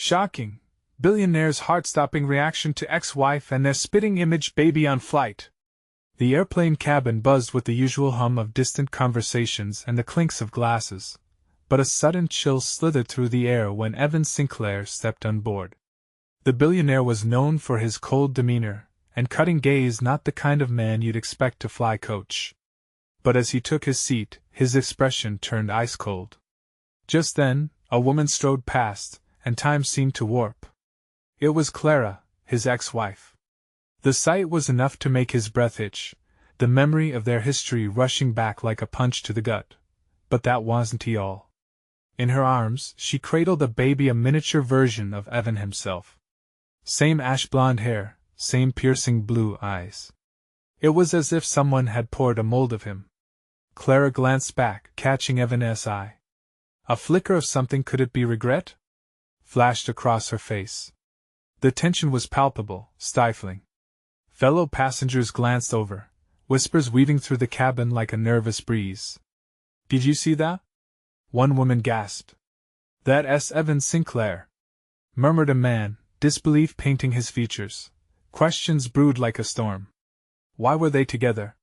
Shocking! Billionaire's heart-stopping reaction to ex-wife and their spitting image baby on flight. The airplane cabin buzzed with the usual hum of distant conversations and the clinks of glasses, but a sudden chill slithered through the air when Evan Sinclair stepped on board. The billionaire was known for his cold demeanor and cutting gaze, not the kind of man you'd expect to fly coach. But as he took his seat, his expression turned ice-cold. Just then, a woman strode past, and time seemed to warp. It was Clara, his ex-wife. The sight was enough to make his breath hitch, the memory of their history rushing back like a punch to the gut. But that wasn't all. In her arms, she cradled a baby, a miniature version of Evan himself. Same ash-blonde hair, same piercing blue eyes. It was as if someone had poured a mold of him. Clara glanced back, catching Evan's eye. A flicker of something, could it be regret? Flashed across her face. The tension was palpable, stifling. Fellow passengers glanced over, whispers weaving through the cabin like a nervous breeze. "Did you see that?" one woman gasped. "That's Evan Sinclair," murmured a man, disbelief painting his features. Questions brewed like a storm. Why were they together?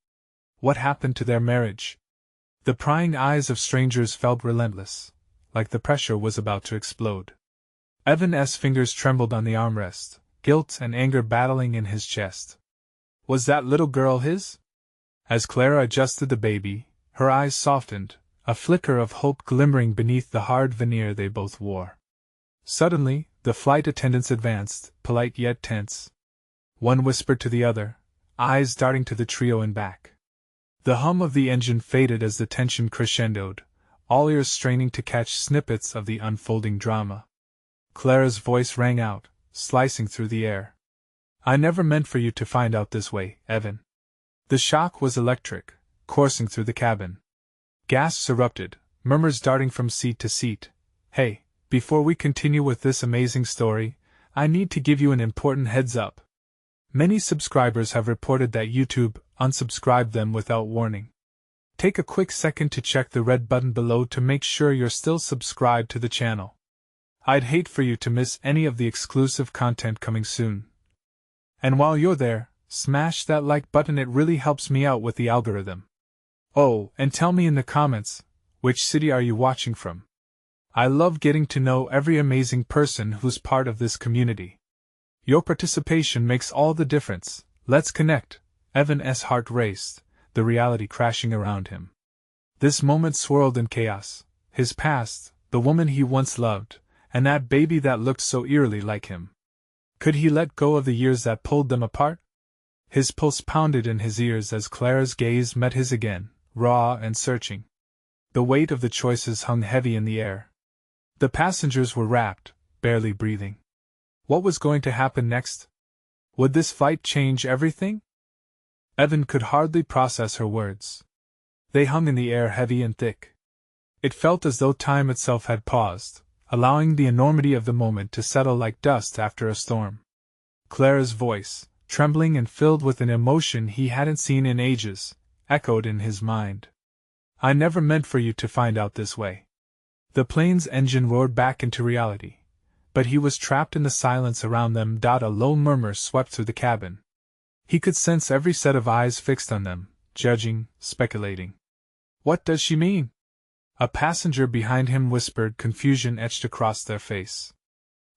What happened to their marriage? The prying eyes of strangers felt relentless, like the pressure was about to explode. Evan's fingers trembled on the armrest, guilt and anger battling in his chest. Was that little girl his? As Clara adjusted the baby, her eyes softened, a flicker of hope glimmering beneath the hard veneer they both wore. Suddenly, the flight attendants advanced, polite yet tense. One whispered to the other, eyes darting to the trio in back. The hum of the engine faded as the tension crescendoed, all ears straining to catch snippets of the unfolding drama. Clara's voice rang out, slicing through the air. "I never meant for you to find out this way, Evan." The shock was electric, coursing through the cabin. Gasps erupted, murmurs darting from seat to seat. "Hey, before we continue with this amazing story, I need to give you an important heads up. Many subscribers have reported that YouTube unsubscribed them without warning. Take a quick second to check the red button below to make sure you're still subscribed to the channel. I'd hate for you to miss any of the exclusive content coming soon. And while you're there, smash that like button, it really helps me out with the algorithm. Oh, and tell me in the comments, which city are you watching from? I love getting to know every amazing person who's part of this community. Your participation makes all the difference. Let's connect." Evan's heart raced, the reality crashing around him. This moment swirled in chaos. His past, the woman he once loved, and that baby that looked so eerily like him. Could he let go of the years that pulled them apart? His pulse pounded in his ears as Clara's gaze met his again, raw and searching. The weight of the choices hung heavy in the air. The passengers were wrapped, barely breathing. What was going to happen next? Would this flight change everything? Evan could hardly process her words. They hung in the air heavy and thick. It felt as though time itself had paused, allowing the enormity of the moment to settle like dust after a storm. Clara's voice, trembling and filled with an emotion he hadn't seen in ages, echoed in his mind. "I never meant for you to find out this way." The plane's engine roared back into reality, but he was trapped in the silence around them. A low murmur swept through the cabin. He could sense every set of eyes fixed on them, judging, speculating. "What does she mean?" A passenger behind him whispered, confusion etched across their face.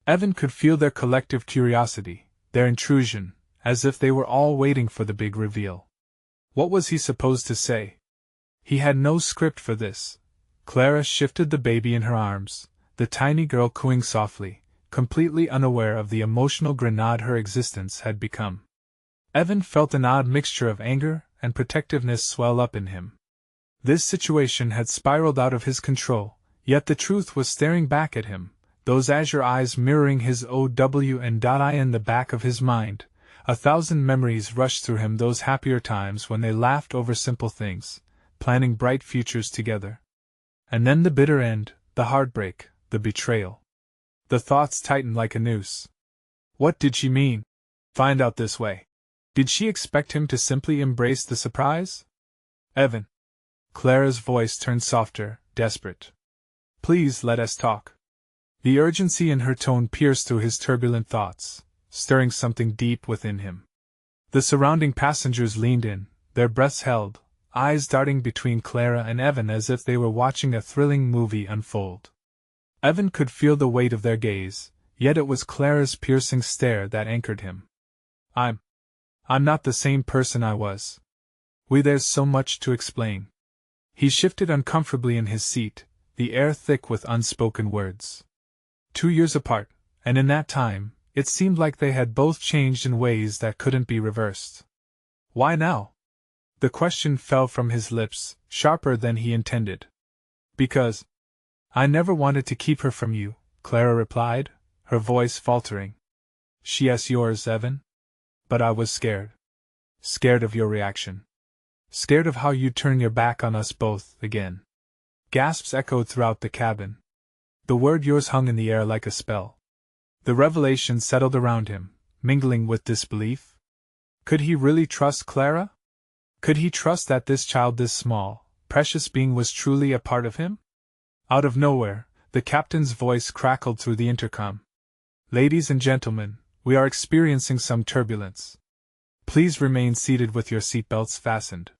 Evan could feel their collective curiosity, their intrusion, as if they were all waiting for the big reveal. What was he supposed to say? He had no script for this. Clara shifted the baby in her arms, the tiny girl cooing softly, completely unaware of the emotional grenade her existence had become. Evan felt an odd mixture of anger and protectiveness swell up in him. This situation had spiraled out of his control, yet the truth was staring back at him, those azure eyes mirroring his OW and I. In the back of his mind, 1,000 memories rushed through him, those happier times when they laughed over simple things, planning bright futures together. And then the bitter end, the heartbreak, the betrayal. The thoughts tightened like a noose. What did she mean? Find out this way. Did she expect him to simply embrace the surprise? "Evan." Clara's voice turned softer, desperate. "Please let us talk. The urgency in her tone pierced through his turbulent thoughts, stirring something deep within him. The surrounding passengers leaned in, their breaths held, eyes darting between Clara and Evan as if they were watching a thrilling movie unfold. Evan could feel the weight of their gaze, yet it was Clara's piercing stare that anchored him. I'm not the same person I was. There's so much to explain. He shifted uncomfortably in his seat, the air thick with unspoken words. 2 years apart, and in that time, it seemed like they had both changed in ways that couldn't be reversed. Why now? The question fell from his lips, sharper than he intended. Because I never wanted to keep her from you, Clara replied, her voice faltering. She's yours, Evan? But I was scared. Scared of your reaction. Scared of how you'd turn your back on us both again. Gasps echoed throughout the cabin. The word yours hung in the air like a spell. The revelation settled around him, mingling with disbelief. Could he really trust Clara? Could he trust that this child, this small, precious being, was truly a part of him? Out of nowhere, the captain's voice crackled through the intercom. Ladies and gentlemen, we are experiencing some turbulence. Please remain seated with your seatbelts fastened.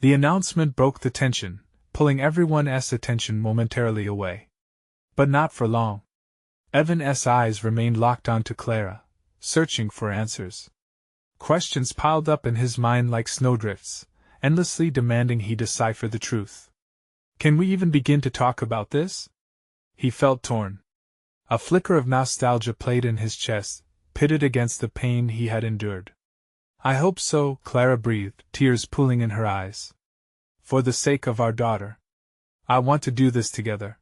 The announcement broke the tension, pulling everyone's attention momentarily away. But not for long. Evan's eyes remained locked onto Clara, searching for answers. Questions piled up in his mind like snowdrifts, endlessly demanding he decipher the truth. Can we even begin to talk about this? He felt torn. A flicker of nostalgia played in his chest, pitted against the pain he had endured. I hope so, Clara breathed, tears pooling in her eyes. For the sake of our daughter. I want to do this together.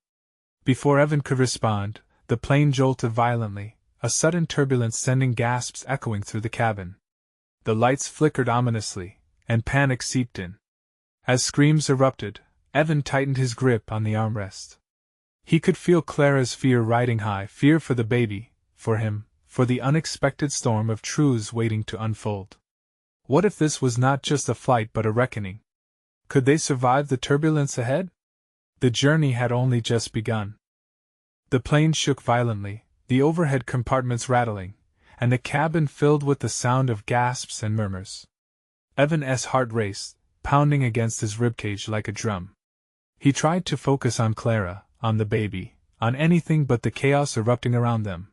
Before Evan could respond, the plane jolted violently, a sudden turbulence sending gasps echoing through the cabin. The lights flickered ominously, and panic seeped in. As screams erupted, Evan tightened his grip on the armrest. He could feel Clara's fear riding high, fear for the baby, for him, for the unexpected storm of truths waiting to unfold. What if this was not just a flight but a reckoning? Could they survive the turbulence ahead? The journey had only just begun. The plane shook violently, the overhead compartments rattling, and the cabin filled with the sound of gasps and murmurs. Evan's heart raced, pounding against his ribcage like a drum. He tried to focus on Clara, on the baby, on anything but the chaos erupting around them.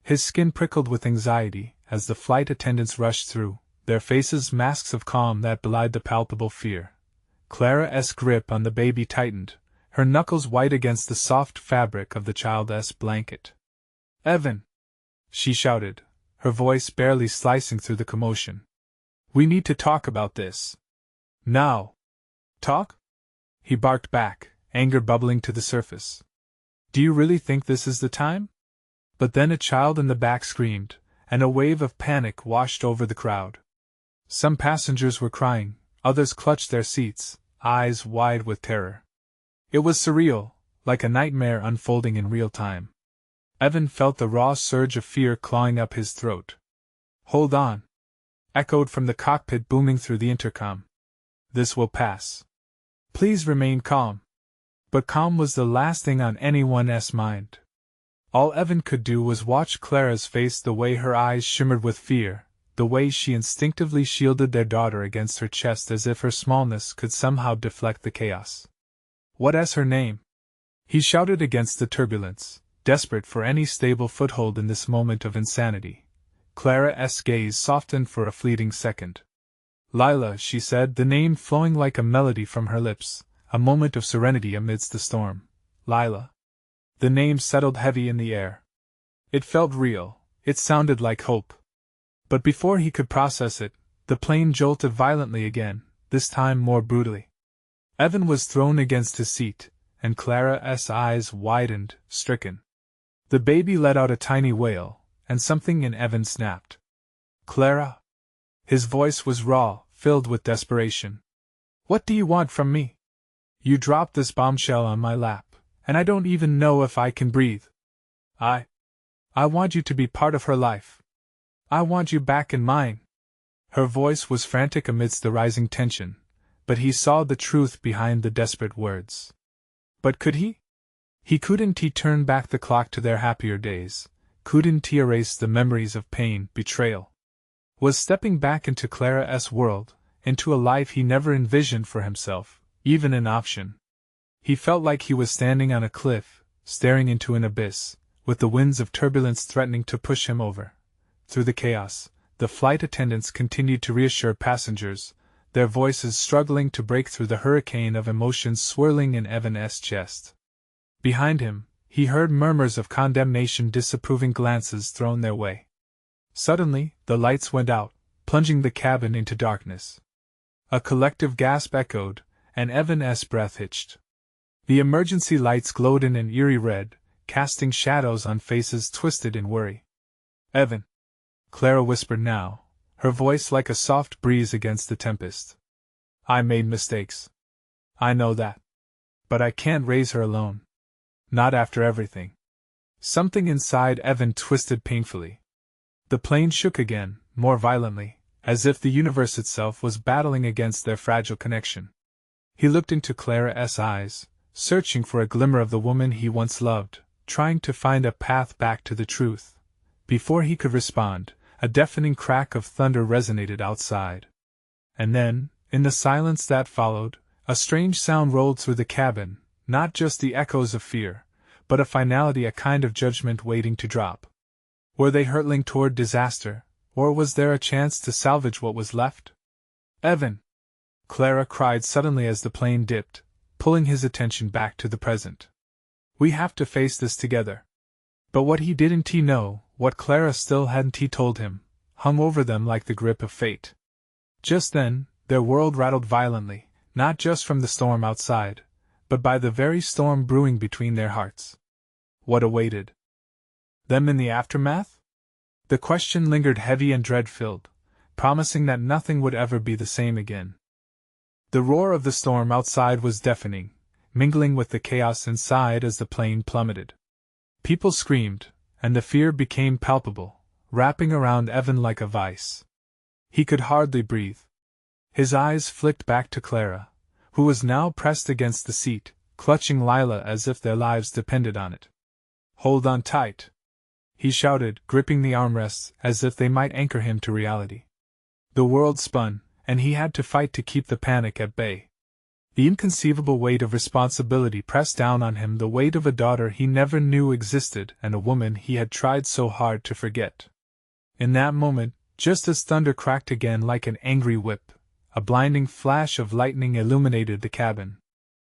His skin prickled with anxiety as the flight attendants rushed through, their faces masks of calm that belied the palpable fear. Clara's grip on the baby tightened, her knuckles white against the soft fabric of the child's blanket. Evan! She shouted, her voice barely slicing through the commotion. We need to talk about this. Now. Talk? He barked back, anger bubbling to the surface. Do you really think this is the time? But then a child in the back screamed, and a wave of panic washed over the crowd. Some passengers were crying, others clutched their seats, eyes wide with terror. It was surreal, like a nightmare unfolding in real time. Evan felt the raw surge of fear clawing up his throat. Hold on! Echoed from the cockpit, booming through the intercom. This will pass. Please remain calm. But calm was the last thing on anyone's mind. All Evan could do was watch Clara's face, the way her eyes shimmered with fear, the way she instinctively shielded their daughter against her chest as if her smallness could somehow deflect the chaos. What's her name? He shouted against the turbulence, desperate for any stable foothold in this moment of insanity. Clara's gaze softened for a fleeting second. Lila, she said, the name flowing like a melody from her lips, a moment of serenity amidst the storm. Lila. The name settled heavy in the air. It felt real, it sounded like hope. But before he could process it, the plane jolted violently again, this time more brutally. Evan was thrown against his seat, and Clara's eyes widened, stricken. The baby let out a tiny wail, and something in Evan snapped. Clara? His voice was raw, filled with desperation. What do you want from me? You dropped this bombshell on my lap, and I don't even know if I can breathe. I want you to be part of her life. I want you back in mine. Her voice was frantic amidst the rising tension, but he saw the truth behind the desperate words. But could he? He couldn't turn back the clock to their happier days, couldn't erase the memories of pain, betrayal. Was stepping back into Clara's world, into a life he never envisioned for himself, even an option. He felt like he was standing on a cliff, staring into an abyss, with the winds of turbulence threatening to push him over. Through the chaos, the flight attendants continued to reassure passengers, their voices struggling to break through the hurricane of emotions swirling in Evan's chest. Behind him, he heard murmurs of condemnation, disapproving glances thrown their way. Suddenly, the lights went out, plunging the cabin into darkness. A collective gasp echoed, and Evan's breath hitched. The emergency lights glowed in an eerie red, casting shadows on faces twisted in worry. "Evan," Clara whispered now, her voice like a soft breeze against the tempest. "I made mistakes. I know that. But I can't raise her alone. Not after everything." Something inside Evan twisted painfully. The plane shook again, more violently, as if the universe itself was battling against their fragile connection. He looked into Clara's eyes, searching for a glimmer of the woman he once loved, trying to find a path back to the truth. Before he could respond, a deafening crack of thunder resonated outside. And then, in the silence that followed, a strange sound rolled through the cabin, not just the echoes of fear, but a finality, a kind of judgment waiting to drop. Were they hurtling toward disaster, or was there a chance to salvage what was left? "Evan!" Clara cried suddenly as the plane dipped, pulling his attention back to the present. "We have to face this together." But what he didn't know, what Clara still hadn't told him, hung over them like the grip of fate. Just then, their world rattled violently, not just from the storm outside, but by the very storm brewing between their hearts. What awaited them in the aftermath? The question lingered heavy and dread-filled, promising that nothing would ever be the same again. The roar of the storm outside was deafening, mingling with the chaos inside as the plane plummeted. People screamed, and the fear became palpable, wrapping around Evan like a vice. He could hardly breathe. His eyes flicked back to Clara, who was now pressed against the seat, clutching Lila as if their lives depended on it. "Hold on tight," he shouted, gripping the armrests as if they might anchor him to reality. The world spun, and he had to fight to keep the panic at bay. The inconceivable weight of responsibility pressed down on him, the weight of a daughter he never knew existed and a woman he had tried so hard to forget. In that moment, just as thunder cracked again like an angry whip, a blinding flash of lightning illuminated the cabin.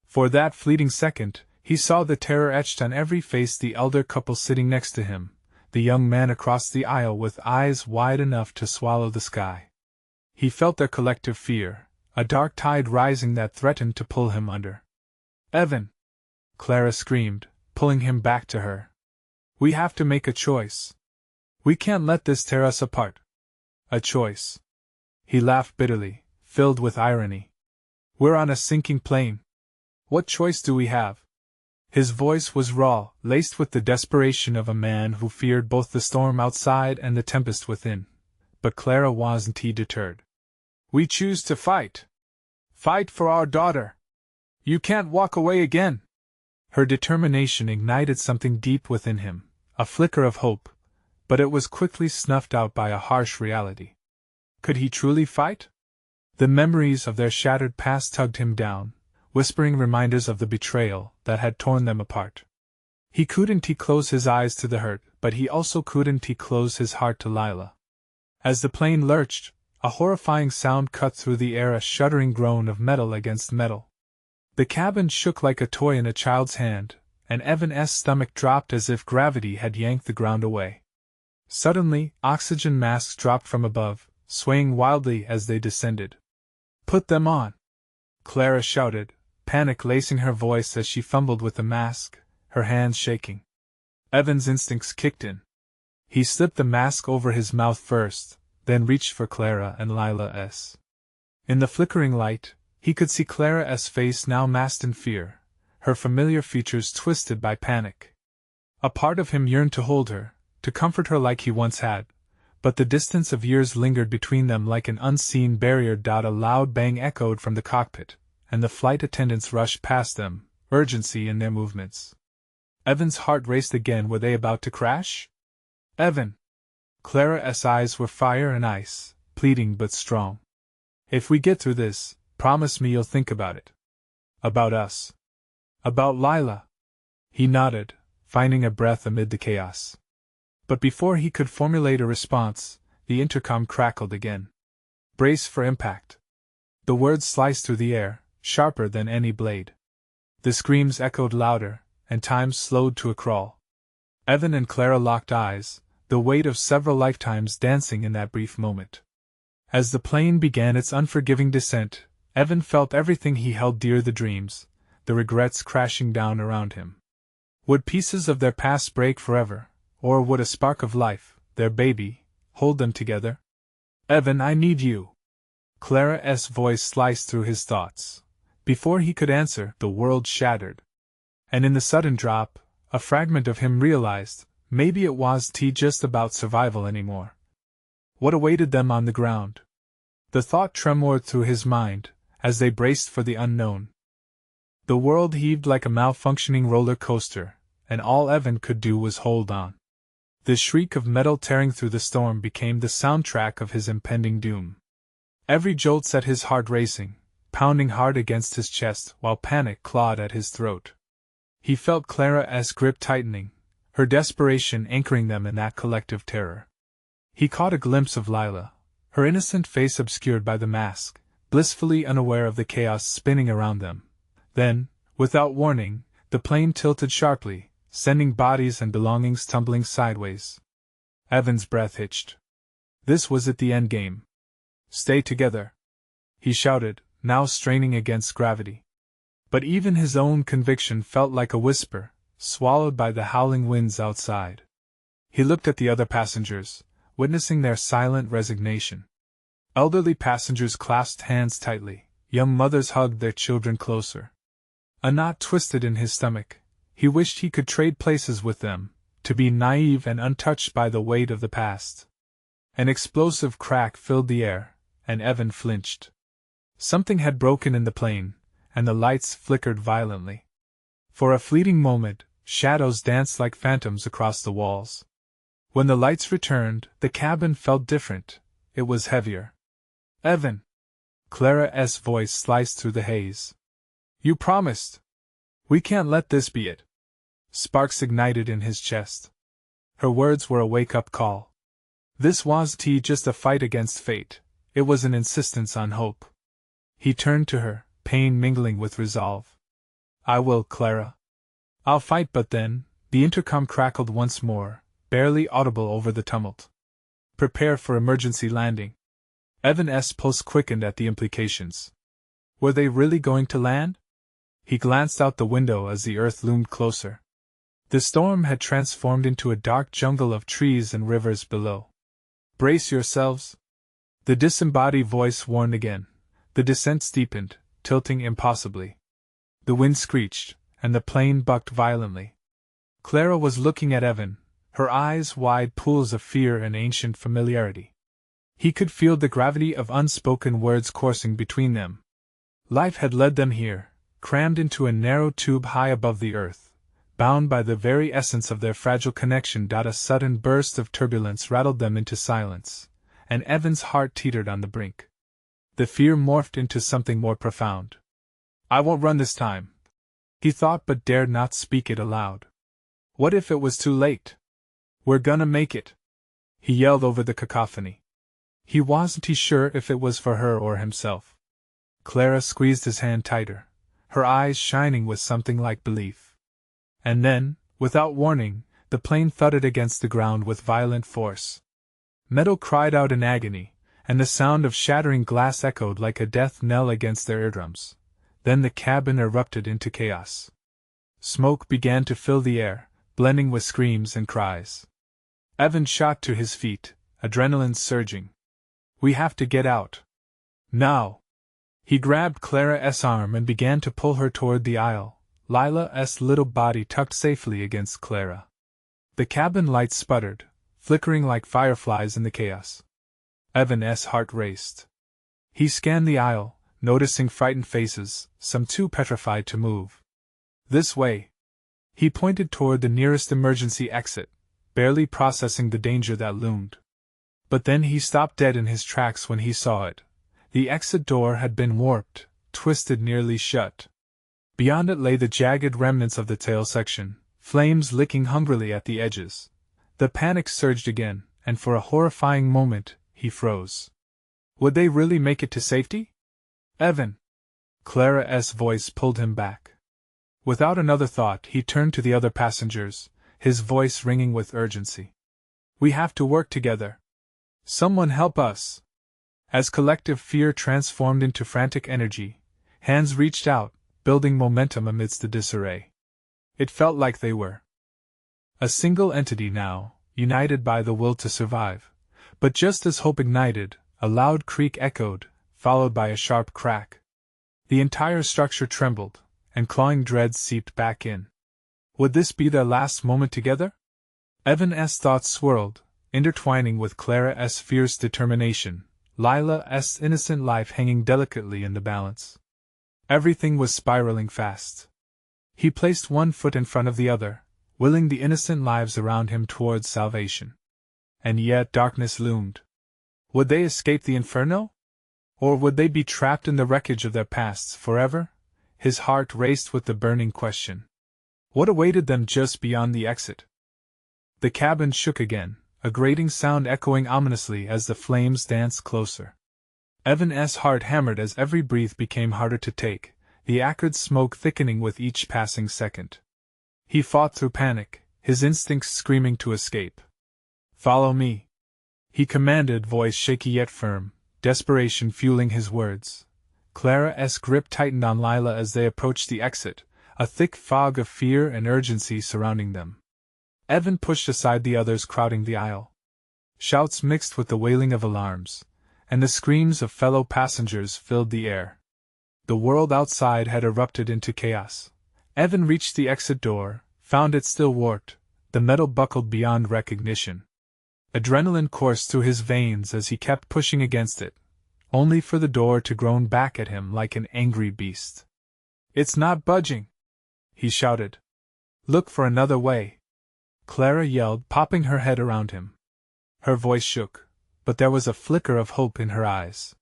For that fleeting second, he saw the terror etched on every face, the elder couple sitting next to him, the young man across the aisle with eyes wide enough to swallow the sky. He felt their collective fear, a dark tide rising that threatened to pull him under. "Evan!" Clara screamed, pulling him back to her. "We have to make a choice. We can't let this tear us apart." "A choice?" He laughed bitterly, filled with irony. "We're on a sinking plane. What choice do we have?" His voice was raw, laced with the desperation of a man who feared both the storm outside and the tempest within. But Clara wasn't deterred. "We choose to fight. Fight for our daughter. You can't walk away again." Her determination ignited something deep within him, a flicker of hope, but it was quickly snuffed out by a harsh reality. Could he truly fight? The memories of their shattered past tugged him down, whispering reminders of the betrayal that had torn them apart. He couldn't close his eyes to the hurt, but he also couldn't close his heart to Lila. As the plane lurched, a horrifying sound cut through the air, a shuddering groan of metal against metal. The cabin shook like a toy in a child's hand, and Evan's stomach dropped as if gravity had yanked the ground away. Suddenly, oxygen masks dropped from above, swaying wildly as they descended. "Put them on!" Clara shouted, panic lacing her voice as she fumbled with the mask, her hands shaking. Evan's instincts kicked in. He slipped the mask over his mouth first, then reached for Clara and Lila's. In the flickering light, he could see Clara's face now masked in fear, her familiar features twisted by panic. A part of him yearned to hold her, to comfort her like he once had, but the distance of years lingered between them like an unseen barrier. A loud bang echoed from the cockpit, and the flight attendants rushed past them, urgency in their movements. Evan's heart raced again. Were they about to crash? Evan! Clara's eyes were fire and ice, pleading but strong. If we get through this, promise me you'll think about it. About us. About Lila. He nodded, finding a breath amid the chaos. But before he could formulate a response, the intercom crackled again. Brace for impact. The words sliced through the air, sharper than any blade. The screams echoed louder, and time slowed to a crawl. Evan and Clara locked eyes, the weight of several lifetimes dancing in that brief moment. As the plane began its unforgiving descent, Evan felt everything he held dear, the dreams, the regrets crashing down around him. Would pieces of their past break forever, or would a spark of life, their baby, hold them together? Evan, I need you. Clara's voice sliced through his thoughts. Before he could answer, the world shattered. And in the sudden drop, a fragment of him realized, maybe it wasn't just about survival anymore. What awaited them on the ground? The thought tremored through his mind, as they braced for the unknown. The world heaved like a malfunctioning roller coaster, and all Evan could do was hold on. The shriek of metal tearing through the storm became the soundtrack of his impending doom. Every jolt set his heart racing, pounding hard against his chest while panic clawed at his throat. He felt Clara's grip tightening, her desperation anchoring them in that collective terror. He caught a glimpse of Lila, her innocent face obscured by the mask, blissfully unaware of the chaos spinning around them. Then, without warning, the plane tilted sharply, sending bodies and belongings tumbling sideways. Evan's breath hitched. This was it, the end game. Stay together, he shouted, now straining against gravity. But even his own conviction felt like a whisper, swallowed by the howling winds outside. He looked at the other passengers, witnessing their silent resignation. Elderly passengers clasped hands tightly, young mothers hugged their children closer. A knot twisted in his stomach. He wished he could trade places with them, to be naive and untouched by the weight of the past. An explosive crack filled the air, and Evan flinched. Something had broken in the plane, and the lights flickered violently. For a fleeting moment, shadows danced like phantoms across the walls. When the lights returned, the cabin felt different. It was heavier. Evan! Clara's voice sliced through the haze. You promised! We can't let this be it. Sparks ignited in his chest. Her words were a wake-up call. This wasn't just a fight against fate, it was an insistence on hope. He turned to her, pain mingling with resolve. I will, Clara. I'll fight. But then, the intercom crackled once more, barely audible over the tumult. Prepare for emergency landing. Evan's pulse quickened at the implications. Were they really going to land? He glanced out the window as the earth loomed closer. The storm had transformed into a dark jungle of trees and rivers below. Brace yourselves. The disembodied voice warned again. The descent steepened, tilting impossibly. The wind screeched, and the plane bucked violently. Clara was looking at Evan, her eyes wide pools of fear and ancient familiarity. He could feel the gravity of unspoken words coursing between them. Life had led them here, crammed into a narrow tube high above the earth, bound by the very essence of their fragile connection. A sudden burst of turbulence rattled them into silence, and Evan's heart teetered on the brink. The fear morphed into something more profound. I won't run this time, he thought, but dared not speak it aloud. What if it was too late? We're gonna make it, he yelled over the cacophony. He wasn't sure if it was for her or himself. Clara squeezed his hand tighter, her eyes shining with something like belief. And then, without warning, the plane thudded against the ground with violent force. Metal cried out in agony, and the sound of shattering glass echoed like a death knell against their eardrums. Then the cabin erupted into chaos. Smoke began to fill the air, blending with screams and cries. Evan shot to his feet, adrenaline surging. We have to get out. Now! He grabbed Clara's arm and began to pull her toward the aisle, Lila's little body tucked safely against Clara. The cabin lights sputtered, flickering like fireflies in the chaos. Evan's heart raced. He scanned the aisle, noticing frightened faces, some too petrified to move. This way! He pointed toward the nearest emergency exit, barely processing the danger that loomed. But then he stopped dead in his tracks when he saw it. The exit door had been warped, twisted nearly shut. Beyond it lay the jagged remnants of the tail section, flames licking hungrily at the edges. The panic surged again, and for a horrifying moment, he froze. Would they really make it to safety? Evan! Clara's voice pulled him back. Without another thought, he turned to the other passengers, his voice ringing with urgency. We have to work together. Someone help us! As collective fear transformed into frantic energy, hands reached out, building momentum amidst the disarray. It felt like they were a single entity now, united by the will to survive. But just as hope ignited, a loud creak echoed, followed by a sharp crack. The entire structure trembled, and clawing dread seeped back in. Would this be their last moment together? Evan's thoughts swirled, intertwining with Clara's fierce determination, Lila's innocent life hanging delicately in the balance. Everything was spiraling fast. He placed one foot in front of the other, willing the innocent lives around him towards salvation. And yet darkness loomed. Would they escape the inferno? Or would they be trapped in the wreckage of their pasts forever? His heart raced with the burning question. What awaited them just beyond the exit? The cabin shook again, a grating sound echoing ominously as the flames danced closer. Evan's heart hammered as every breath became harder to take, the acrid smoke thickening with each passing second. He fought through panic, his instincts screaming to escape. Follow me, he commanded, voice shaky yet firm, desperation fueling his words. Clara's grip tightened on Lila as they approached the exit, a thick fog of fear and urgency surrounding them. Evan pushed aside the others crowding the aisle. Shouts mixed with the wailing of alarms, and the screams of fellow passengers filled the air. The world outside had erupted into chaos. Evan reached the exit door, found it still warped, the metal buckled beyond recognition. Adrenaline coursed through his veins as he kept pushing against it, only for the door to groan back at him like an angry beast. It's not budging, he shouted. Look for another way. Clara yelled, popping her head around him. Her voice shook, but there was a flicker of hope in her eyes.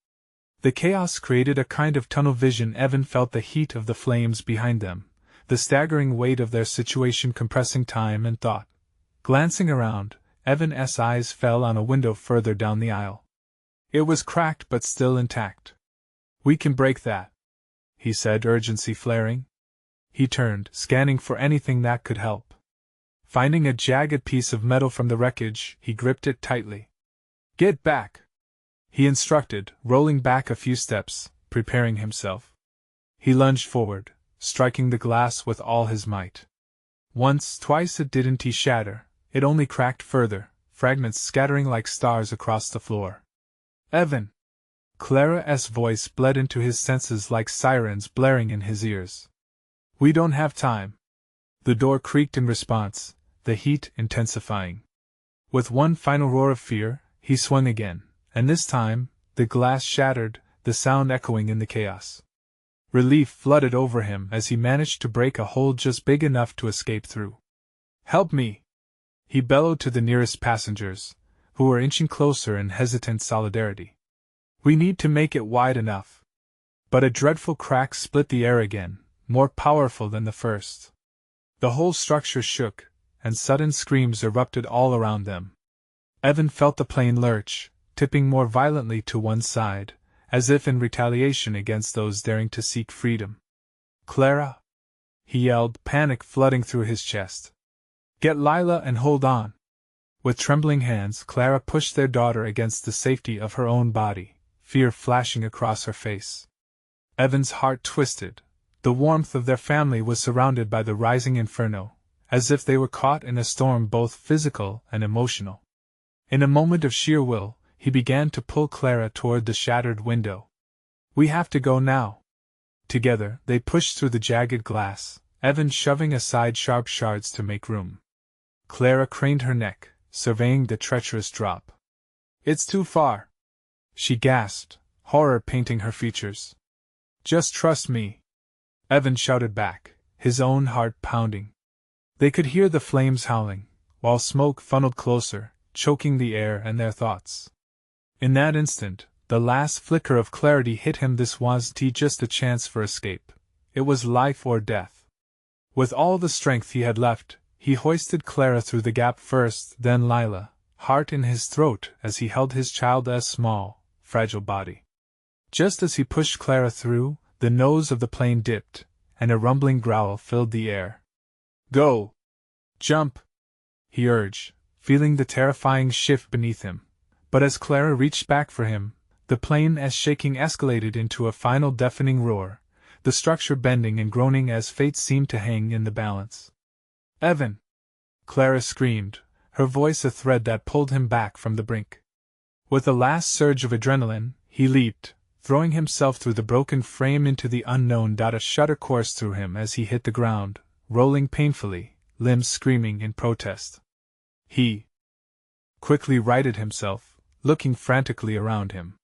The chaos created a kind of tunnel vision. Evan felt the heat of the flames behind them, the staggering weight of their situation compressing time and thought. Glancing around, Evan's eyes fell on a window further down the aisle. It was cracked but still intact. We can break that, he said, urgency flaring. He turned, scanning for anything that could help. Finding a jagged piece of metal from the wreckage, he gripped it tightly. Get back, he instructed, rolling back a few steps, preparing himself. He lunged forward, striking the glass with all his might. Once, twice it didn't shatter, it only cracked further, fragments scattering like stars across the floor. Evan! Clara's voice bled into his senses like sirens blaring in his ears. We don't have time. The door creaked in response, the heat intensifying. With one final roar of fear, he swung again, and this time, the glass shattered, the sound echoing in the chaos. Relief flooded over him as he managed to break a hole just big enough to escape through. Help me! He bellowed to the nearest passengers, who were inching closer in hesitant solidarity. We need to make it wide enough. But a dreadful crack split the air again, more powerful than the first. The whole structure shook, and sudden screams erupted all around them. Evan felt the plane lurch, tipping more violently to one side, as if in retaliation against those daring to seek freedom. Clara! He yelled, panic flooding through his chest. Get Lila and hold on. With trembling hands, Clara pushed their daughter against the safety of her own body, fear flashing across her face. Evan's heart twisted. The warmth of their family was surrounded by the rising inferno, as if they were caught in a storm both physical and emotional. In a moment of sheer will, he began to pull Clara toward the shattered window. We have to go now. Together, they pushed through the jagged glass, Evan shoving aside sharp shards to make room. Clara craned her neck, surveying the treacherous drop. It's too far, she gasped, horror painting her features. Just trust me, Evan shouted back, his own heart pounding. They could hear the flames howling, while smoke funneled closer, choking the air and their thoughts. In that instant, the last flicker of clarity hit him. This wasn't just a chance for escape. It was life or death. With all the strength he had left, he hoisted Clara through the gap first, then Lila, heart in his throat as he held his child's small, fragile body. Just as he pushed Clara through, the nose of the plane dipped, and a rumbling growl filled the air. "Go! Jump!" he urged, feeling the terrifying shift beneath him. But as Clara reached back for him, the plane's shaking escalated into a final deafening roar, the structure bending and groaning as fate seemed to hang in the balance. "Evan!" Clara screamed, her voice a thread that pulled him back from the brink. With a last surge of adrenaline, he leaped, throwing himself through the broken frame into the unknown. A shudder coursed through him as he hit the ground, rolling painfully, limbs screaming in protest. He quickly righted himself, looking frantically around him.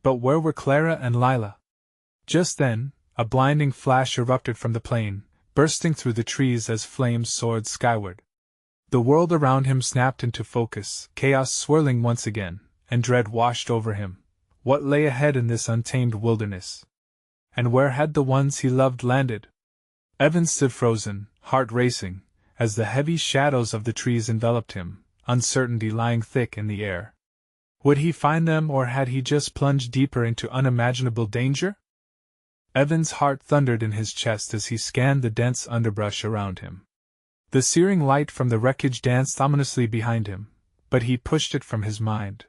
But where were Clara and Lila? Just then, a blinding flash erupted from the plane, bursting through the trees as flames soared skyward. The world around him snapped into focus, chaos swirling once again, and dread washed over him. What lay ahead in this untamed wilderness? And where had the ones he loved landed? Evan stood frozen, heart racing, as the heavy shadows of the trees enveloped him, uncertainty lying thick in the air. Would he find them, or had he just plunged deeper into unimaginable danger? Evan's heart thundered in his chest as he scanned the dense underbrush around him. The searing light from the wreckage danced ominously behind him, but he pushed it from his mind.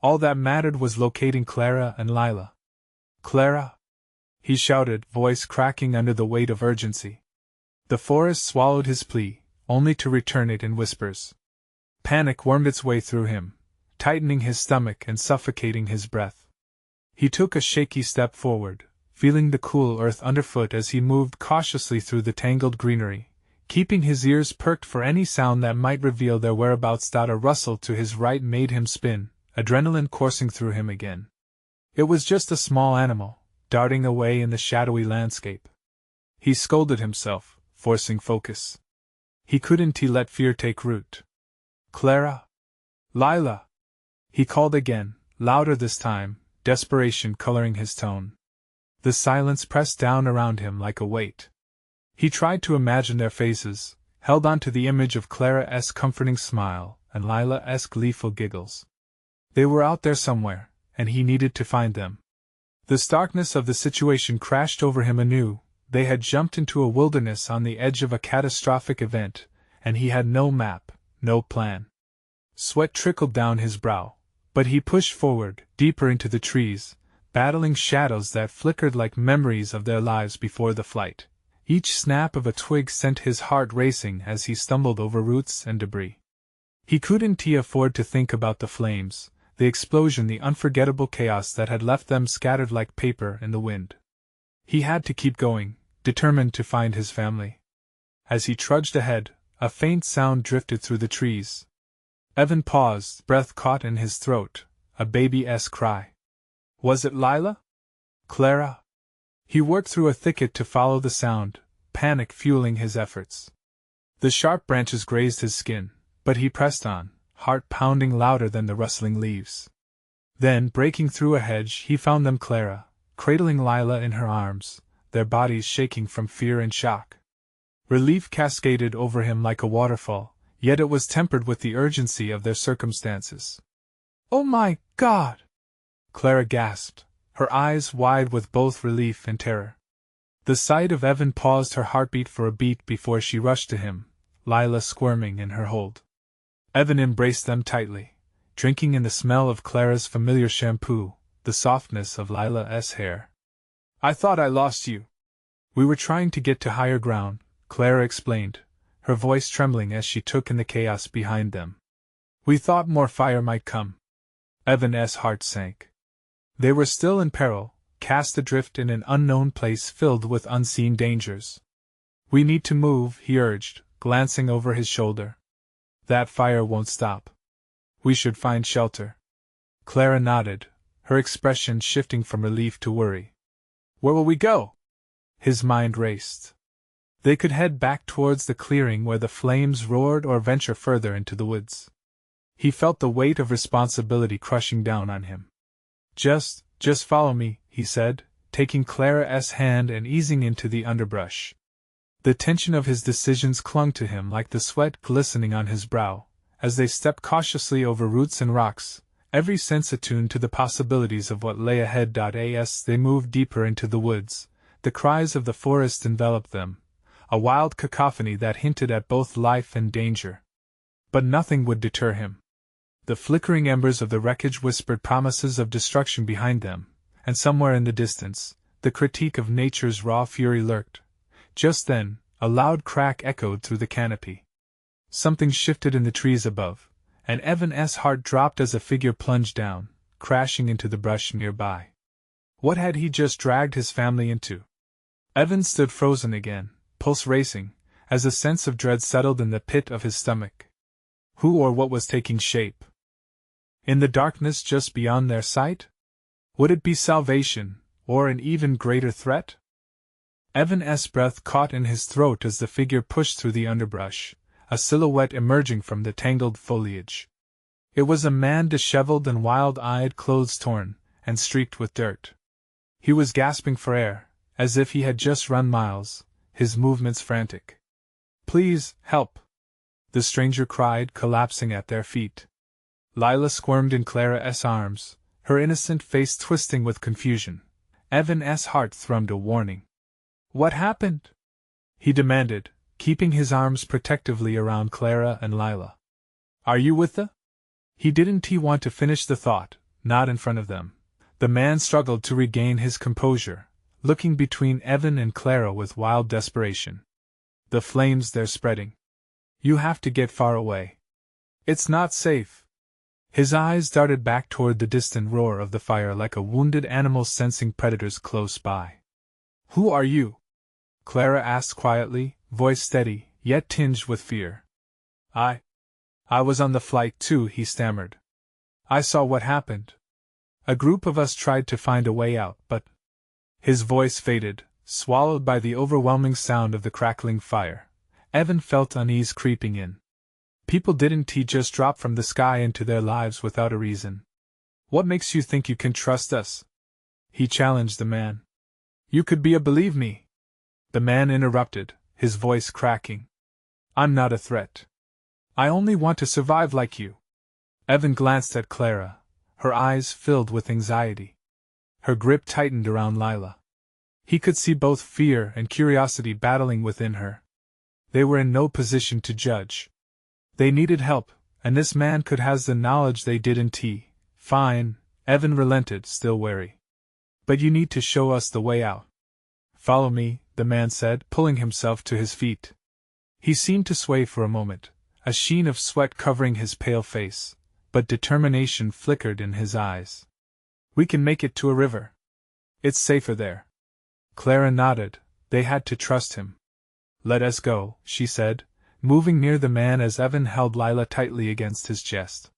All that mattered was locating Clara and Lila. "Clara!" he shouted, voice cracking under the weight of urgency. The forest swallowed his plea, only to return it in whispers. Panic wormed its way through him, tightening his stomach and suffocating his breath. He took a shaky step forward, feeling the cool earth underfoot as he moved cautiously through the tangled greenery, keeping his ears perked for any sound that might reveal their whereabouts. A rustle to his right made him spin, adrenaline coursing through him again. It was just a small animal, darting away in the shadowy landscape. He scolded himself, forcing focus. He couldn't let fear take root. "Clara! Lila!" he called again, louder this time, desperation coloring his tone. The silence pressed down around him like a weight. He tried to imagine their faces, held on to the image of Clara's comforting smile and Lila's gleeful giggles. They were out there somewhere, and he needed to find them. The starkness of the situation crashed over him anew. They had jumped into a wilderness on the edge of a catastrophic event, and he had no map, no plan. Sweat trickled down his brow, but he pushed forward, deeper into the trees, battling shadows that flickered like memories of their lives before the flight. Each snap of a twig sent his heart racing as he stumbled over roots and debris. He couldn't afford to think about the flames, the explosion, the unforgettable chaos that had left them scattered like paper in the wind. He had to keep going, determined to find his family. As he trudged ahead, a faint sound drifted through the trees. Evan paused, breath caught in his throat, a baby-esque cry. Was it Lila? Clara? He worked through a thicket to follow the sound, panic fueling his efforts. The sharp branches grazed his skin, but he pressed on, heart pounding louder than the rustling leaves. Then, breaking through a hedge, he found them, Clara, cradling Lila in her arms, their bodies shaking from fear and shock. Relief cascaded over him like a waterfall, yet it was tempered with the urgency of their circumstances. "Oh my God!" Clara gasped, her eyes wide with both relief and terror. The sight of Evan paused her heartbeat for a beat before she rushed to him, Lila squirming in her hold. Evan embraced them tightly, drinking in the smell of Clara's familiar shampoo, the softness of Lila's hair. "I thought I lost you." "We were trying to get to higher ground," Clara explained, her voice trembling as she took in the chaos behind them. "We thought more fire might come." Evan's heart sank. They were still in peril, cast adrift in an unknown place filled with unseen dangers. "We need to move," he urged, glancing over his shoulder. "That fire won't stop. We should find shelter." Clara nodded, her expression shifting from relief to worry. "Where will we go?" His mind raced. They could head back towards the clearing where the flames roared or venture further into the woods. He felt the weight of responsibility crushing down on him. Just follow me, he said, taking Clara's hand and easing into the underbrush. The tension of his decisions clung to him like the sweat glistening on his brow, as they stepped cautiously over roots and rocks, every sense attuned to the possibilities of what lay ahead. As they moved deeper into the woods, the cries of the forest enveloped them, a wild cacophony that hinted at both life and danger. But nothing would deter him. The flickering embers of the wreckage whispered promises of destruction behind them, and somewhere in the distance, the critique of nature's raw fury lurked. Just then, a loud crack echoed through the canopy. Something shifted in the trees above, and Evan's heart dropped as a figure plunged down, crashing into the brush nearby. What had he just dragged his family into? Evan stood frozen again, pulse racing, as a sense of dread settled in the pit of his stomach. Who or what was taking shape? In the darkness just beyond their sight? Would it be salvation, or an even greater threat? Evan's breath caught in his throat as the figure pushed through the underbrush, a silhouette emerging from the tangled foliage. It was a man disheveled and wild-eyed, clothes torn, and streaked with dirt. He was gasping for air, as if he had just run miles, his movements frantic. "Please, help!" the stranger cried, collapsing at their feet. Lila squirmed in Clara's arms, her innocent face twisting with confusion. Evan's heart thrummed a warning. "What happened?" he demanded, keeping his arms protectively around Clara and Lila. "Are you with the—" He didn't want to finish the thought, not in front of them. The man struggled to regain his composure, looking between Evan and Clara with wild desperation. "The flames, they're spreading. You have to get far away. It's not safe." His eyes darted back toward the distant roar of the fire like a wounded animal sensing predators close by. "Who are you?" Clara asked quietly, voice steady, yet tinged with fear. I was on the flight too," he stammered. "I saw what happened. A group of us tried to find a way out, but—" His voice faded, swallowed by the overwhelming sound of the crackling fire. Evan felt unease creeping in. People didn't just drop from the sky into their lives without a reason. "What makes you think you can trust us?" he challenged the man. "You could be believe me." The man interrupted, his voice cracking. "I'm not a threat. I only want to survive like you." Evan glanced at Clara, her eyes filled with anxiety. Her grip tightened around Lila. He could see both fear and curiosity battling within her. They were in no position to judge. They needed help, and this man could have the knowledge they didn't. "Fine," Evan relented, still wary. "But you need to show us the way out." "Follow me," the man said, pulling himself to his feet. He seemed to sway for a moment, a sheen of sweat covering his pale face, but determination flickered in his eyes. "We can make it to a river. It's safer there." Clara nodded. They had to trust him. "Let us go," she said, moving near the man as Evan held Lila tightly against his chest.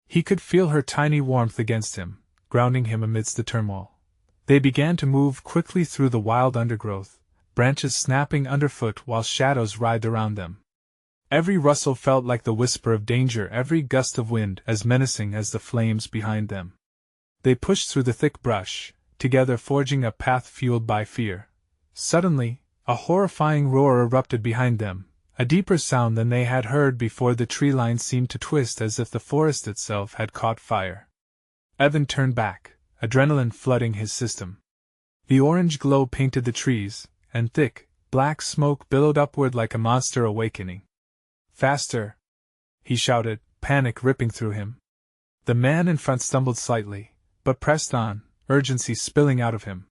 He could feel her tiny warmth against him, grounding him amidst the turmoil. They began to move quickly through the wild undergrowth, branches snapping underfoot while shadows writhed around them. Every rustle felt like the whisper of danger, every gust of wind as menacing as the flames behind them. They pushed through the thick brush, together forging a path fueled by fear. Suddenly, a horrifying roar erupted behind them, a deeper sound than they had heard before. The tree line seemed to twist as if the forest itself had caught fire. Evan turned back, adrenaline flooding his system. The orange glow painted the trees, and thick, black smoke billowed upward like a monster awakening. "Faster!" he shouted, panic ripping through him. The man in front stumbled slightly, but pressed on, urgency spilling out of him.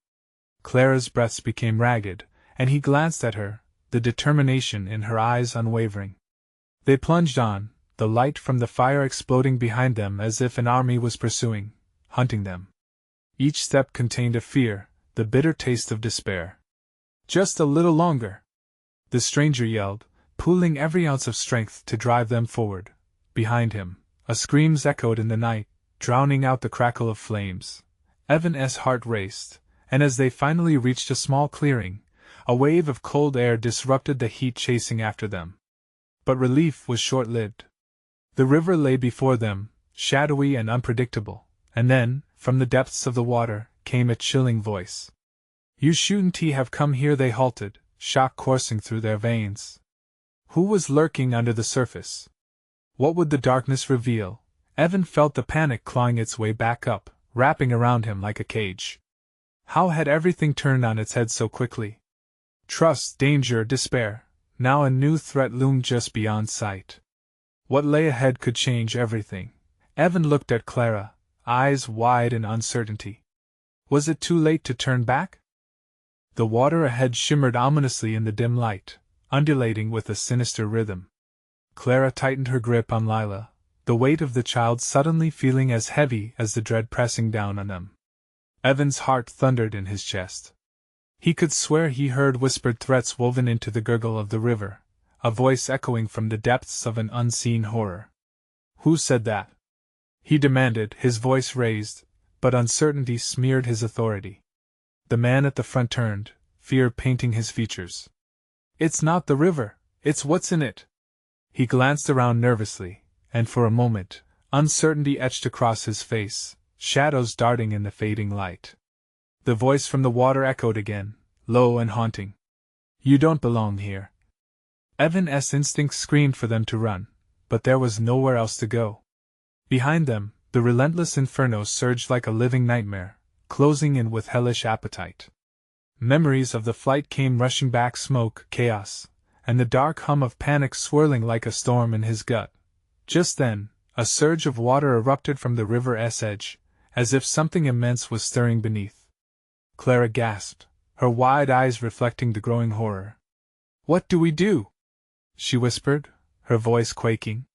Clara's breaths became ragged, and he glanced at her, the determination in her eyes unwavering. They plunged on, the light from the fire exploding behind them as if an army was pursuing, hunting them. Each step contained a fear, the bitter taste of despair. "Just a little longer!" the stranger yelled, pooling every ounce of strength to drive them forward. Behind him, screams echoed in the night, drowning out the crackle of flames. Evan's heart raced, and as they finally reached a small clearing, A wave of cold air disrupted the heat chasing after them. But relief was short-lived. The river lay before them, shadowy and unpredictable, and then, from the depths of the water, came a chilling voice. "You shouldn't have come here." They halted, shock coursing through their veins. Who was lurking under the surface? What would the darkness reveal? Evan felt the panic clawing its way back up, wrapping around him like a cage. How had everything turned on its head so quickly? Trust, danger, despair. Now a new threat loomed just beyond sight. What lay ahead could change everything. Evan looked at Clara, eyes wide in uncertainty. Was it too late to turn back? The water ahead shimmered ominously in the dim light, undulating with a sinister rhythm. Clara tightened her grip on Lila, the weight of the child suddenly feeling as heavy as the dread pressing down on them. Evan's heart thundered in his chest. He could swear he heard whispered threats woven into the gurgle of the river, a voice echoing from the depths of an unseen horror. Who said that? He demanded, his voice raised, but uncertainty smeared his authority. The man at the front turned, fear painting his features. "It's not the river, it's what's in it." He glanced around nervously, and for a moment, uncertainty etched across his face, shadows darting in the fading light. The voice from the water echoed again, low and haunting. "You don't belong here." Evan's instinct screamed for them to run, but there was nowhere else to go. Behind them, the relentless inferno surged like a living nightmare, closing in with hellish appetite. Memories of the flight came rushing back, smoke, chaos, and the dark hum of panic swirling like a storm in his gut. Just then, a surge of water erupted from the river's edge, as if something immense was stirring beneath. Clara gasped, her wide eyes reflecting the growing horror. "What do we do?" she whispered, her voice quaking.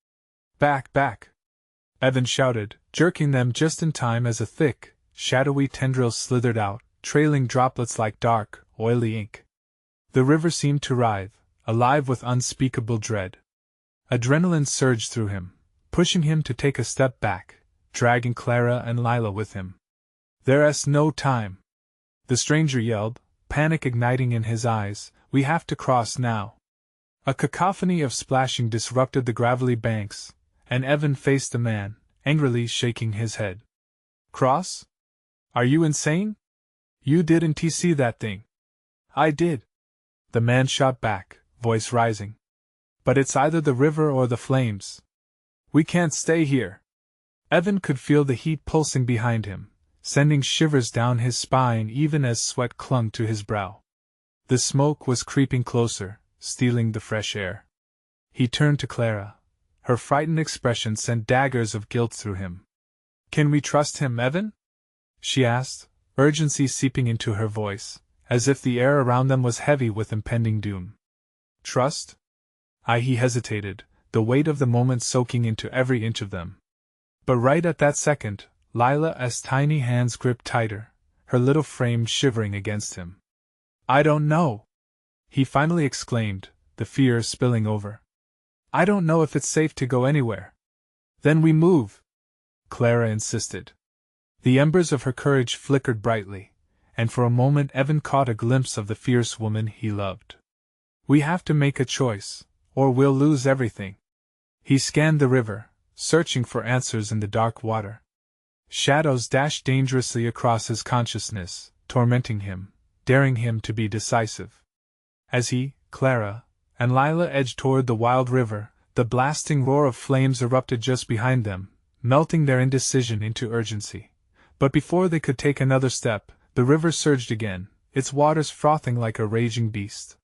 "Back, back!" Evan shouted, jerking them just in time as a thick, shadowy tendril slithered out, trailing droplets like dark, oily ink. The river seemed to writhe, alive with unspeakable dread. Adrenaline surged through him, pushing him to take a step back, dragging Clara and Lila with him. "There's no time!" the stranger yelled, panic igniting in his eyes. "We have to cross now." A cacophony of splashing disrupted the gravelly banks, and Evan faced the man, angrily shaking his head. "Cross? Are you insane? You didn't see that thing." "I did," the man shot back, voice rising. "But it's either the river or the flames. We can't stay here." Evan could feel the heat pulsing behind him, sending shivers down his spine even as sweat clung to his brow. The smoke was creeping closer, stealing the fresh air. He turned to Clara. Her frightened expression sent daggers of guilt through him. "Can we trust him, Evan?" she asked, urgency seeping into her voice, as if the air around them was heavy with impending doom. "Trust?" He hesitated, the weight of the moment soaking into every inch of them. But right at that second, Lila's tiny hands gripped tighter, her little frame shivering against him. "I don't know," he finally exclaimed, the fear spilling over. "I don't know if it's safe to go anywhere." "Then we move," Clara insisted. The embers of her courage flickered brightly, and for a moment Evan caught a glimpse of the fierce woman he loved. "We have to make a choice, or we'll lose everything." He scanned the river, searching for answers in the dark water. Shadows dashed dangerously across his consciousness, tormenting him, daring him to be decisive. As he, Clara, and Lila edged toward the wild river, the blasting roar of flames erupted just behind them, melting their indecision into urgency. But before they could take another step, the river surged again, its waters frothing like a raging beast.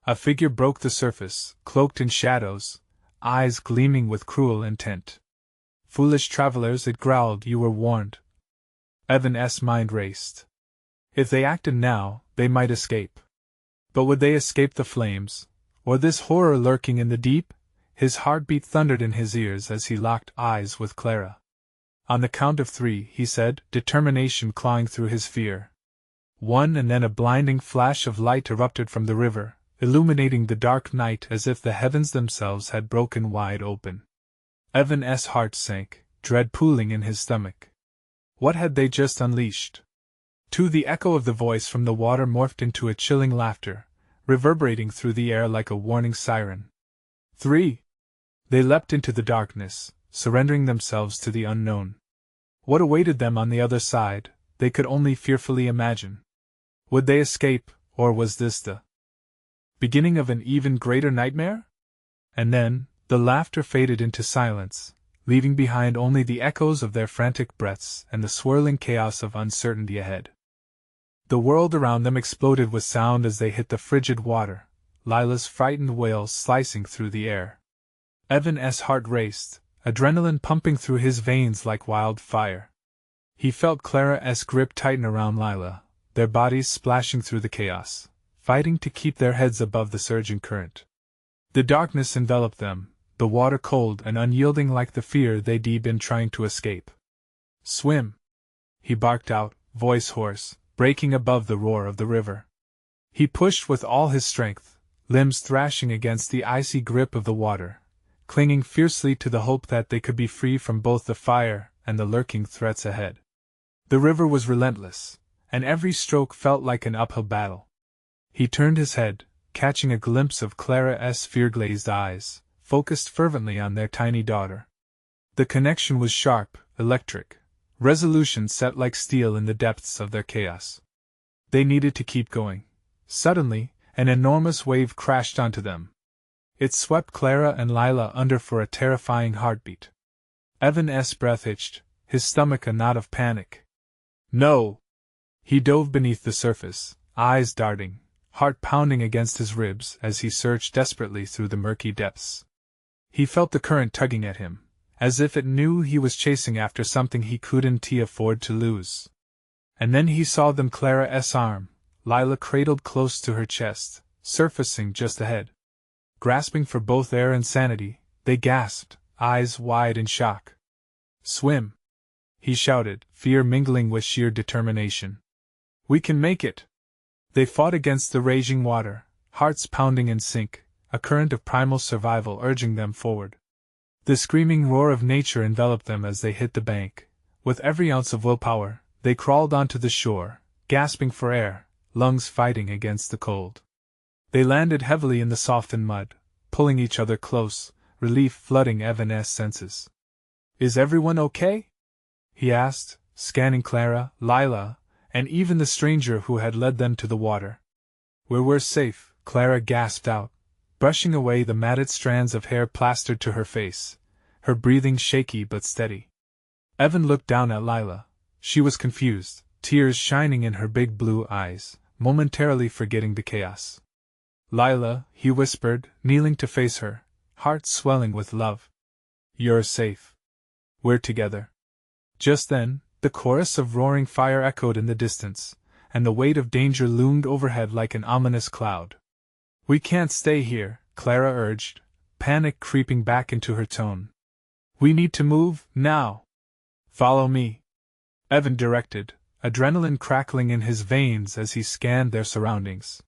A figure broke the surface, cloaked in shadows, eyes gleaming with cruel intent. "Foolish travelers," it growled, "you were warned." Evan's mind raced. If they acted now, they might escape. But would they escape the flames, or this horror lurking in the deep? His heartbeat thundered in his ears as he locked eyes with Clara. "On the count of 3, he said, determination clawing through his fear. 1, and then a blinding flash of light erupted from the river, illuminating the dark night as if the heavens themselves had broken wide open. Evan's heart sank, dread pooling in his stomach. What had they just unleashed? 2, the echo of the voice from the water morphed into a chilling laughter, reverberating through the air like a warning siren. 3. They leapt into the darkness, surrendering themselves to the unknown. What awaited them on the other side, they could only fearfully imagine. Would they escape, or was this the beginning of an even greater nightmare? And then, the laughter faded into silence, leaving behind only the echoes of their frantic breaths and the swirling chaos of uncertainty ahead. The world around them exploded with sound as they hit the frigid water, Lila's frightened wail slicing through the air. Evan's heart raced, adrenaline pumping through his veins like wildfire. He felt Clara's grip tighten around Lila, their bodies splashing through the chaos, fighting to keep their heads above the surging current. The darkness enveloped them, the water cold and unyielding like the fear they'd been trying to escape. "Swim!" he barked out, voice hoarse, breaking above the roar of the river. He pushed with all his strength, limbs thrashing against the icy grip of the water, clinging fiercely to the hope that they could be free from both the fire and the lurking threats ahead. The river was relentless, and every stroke felt like an uphill battle. He turned his head, catching a glimpse of Clara's fear-glazed eyes, focused fervently on their tiny daughter. The connection was sharp, electric, resolution set like steel in the depths of their chaos. They needed to keep going. Suddenly, an enormous wave crashed onto them. It swept Clara and Lila under for a terrifying heartbeat. Evan's breath hitched, his stomach a knot of panic. "No!" He dove beneath the surface, eyes darting, heart pounding against his ribs as he searched desperately through the murky depths. He felt the current tugging at him, as if it knew he was chasing after something he couldn't afford to lose. And then he saw them, Clara's arm, Lila cradled close to her chest, surfacing just ahead. Grasping for both air and sanity, they gasped, eyes wide in shock. "Swim!" he shouted, fear mingling with sheer determination. "We can make it!" They fought against the raging water, hearts pounding in sync, a current of primal survival urging them forward. The screaming roar of nature enveloped them as they hit the bank. With every ounce of willpower, they crawled onto the shore, gasping for air, lungs fighting against the cold. They landed heavily in the softened mud, pulling each other close, relief flooding Evan's senses. "Is everyone okay?" he asked, scanning Clara, Lila, and even the stranger who had led them to the water. We're safe," Clara gasped out, brushing away the matted strands of hair plastered to her face, her breathing shaky but steady. Evan looked down at Lila. She was confused, tears shining in her big blue eyes, momentarily forgetting the chaos. "Lila," he whispered, kneeling to face her, heart swelling with love. "You're safe. We're together." Just then, the chorus of roaring fire echoed in the distance, and the weight of danger loomed overhead like an ominous cloud. "We can't stay here," Clara urged, panic creeping back into her tone. "We need to move, now." "Follow me," Evan directed, adrenaline crackling in his veins as he scanned their surroundings.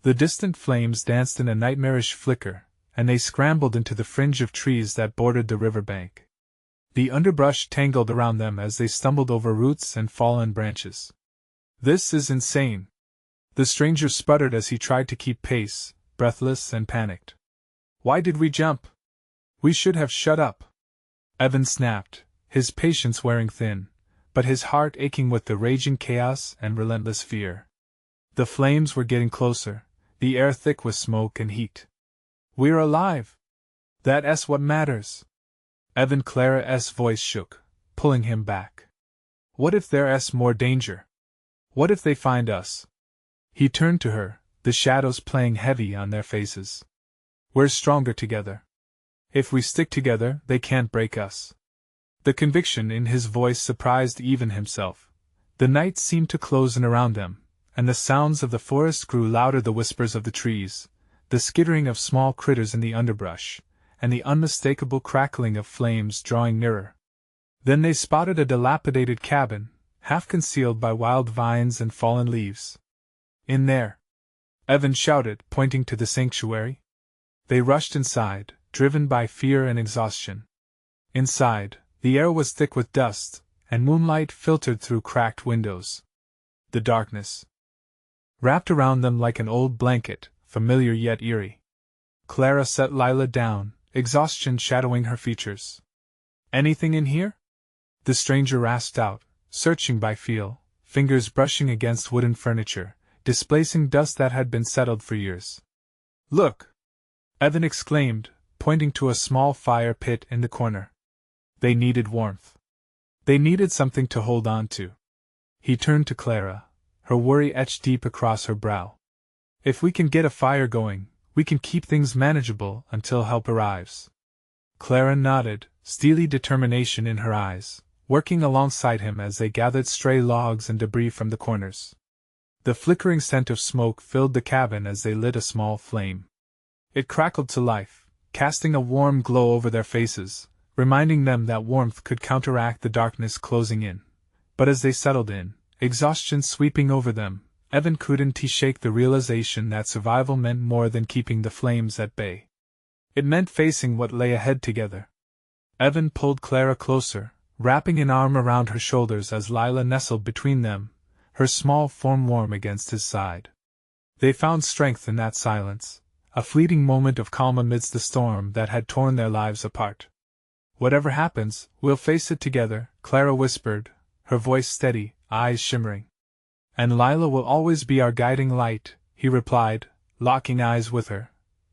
The distant flames danced in a nightmarish flicker, and they scrambled into the fringe of trees that bordered the river bank. The underbrush tangled around them as they stumbled over roots and fallen branches. "This is insane," the stranger sputtered as he tried to keep pace, breathless and panicked. "Why did we jump? We should have shut up," Evan snapped, his patience wearing thin, but his heart aching with the raging chaos and relentless fear. The flames were getting closer, the air thick with smoke and heat. "We're alive! That's what matters." Clara's voice shook, pulling him back. "What if there's more danger? What if they find us?" He turned to her, the shadows playing heavy on their faces. "We're stronger together. If we stick together, they can't break us." The conviction in his voice surprised even himself. The night seemed to close in around them, and the sounds of the forest grew louder, the whispers of the trees, the skittering of small critters in the underbrush, and the unmistakable crackling of flames drawing nearer. Then they spotted a dilapidated cabin, half concealed by wild vines and fallen leaves. "In there!" Evan shouted, pointing to the sanctuary. They rushed inside, driven by fear and exhaustion. Inside, the air was thick with dust, and moonlight filtered through cracked windows. The darkness wrapped around them like an old blanket, familiar yet eerie. Clara set Lila down, exhaustion shadowing her features. Anything in here? The stranger rasped out, searching by feel, fingers brushing against wooden furniture, displacing dust that had been settled for years. Look! Evan exclaimed, pointing to a small fire pit in the corner. They needed warmth. They needed something to hold on to. He turned to Clara, her worry etched deep across her brow. If we can get a fire going, we can keep things manageable until help arrives. Clara nodded, steely determination in her eyes, working alongside him as they gathered stray logs and debris from the corners. The flickering scent of smoke filled the cabin as they lit a small flame. It crackled to life, casting a warm glow over their faces, reminding them that warmth could counteract the darkness closing in. But as they settled in, exhaustion sweeping over them, Evan couldn't shake the realization that survival meant more than keeping the flames at bay. It meant facing what lay ahead together. Evan pulled Clara closer, wrapping an arm around her shoulders as Lila nestled between them, her small form warm against his side. They found strength in that silence, a fleeting moment of calm amidst the storm that had torn their lives apart. Whatever happens, we'll face it together, Clara whispered, her voice steady, eyes shimmering. And Lila will always be our guiding light, he replied, locking eyes with her.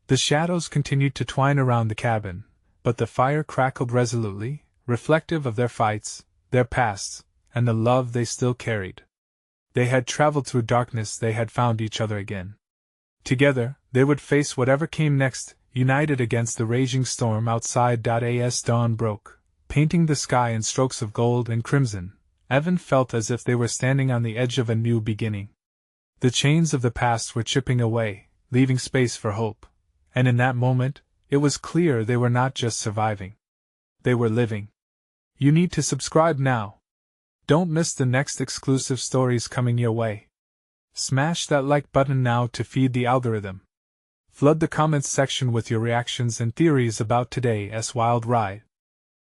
The shadows continued to twine around the cabin, but the fire crackled resolutely, reflective of their fights, their pasts, and the love they still carried. They had traveled through darkness, they had found each other again. Together, they would face whatever came next, united against the raging storm outside. As dawn broke, painting the sky in strokes of gold and crimson, Evan felt as if they were standing on the edge of a new beginning. The chains of the past were chipping away, leaving space for hope, and in that moment, it was clear they were not just surviving. They were living. You need to subscribe now. Don't miss the next exclusive stories coming your way. Smash that like button now to feed the algorithm. Flood the comments section with your reactions and theories about today's wild ride.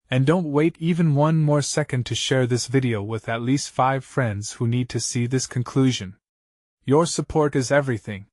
And don't wait even one more second to share this video with at least 5 friends who need to see this conclusion. Your support is everything.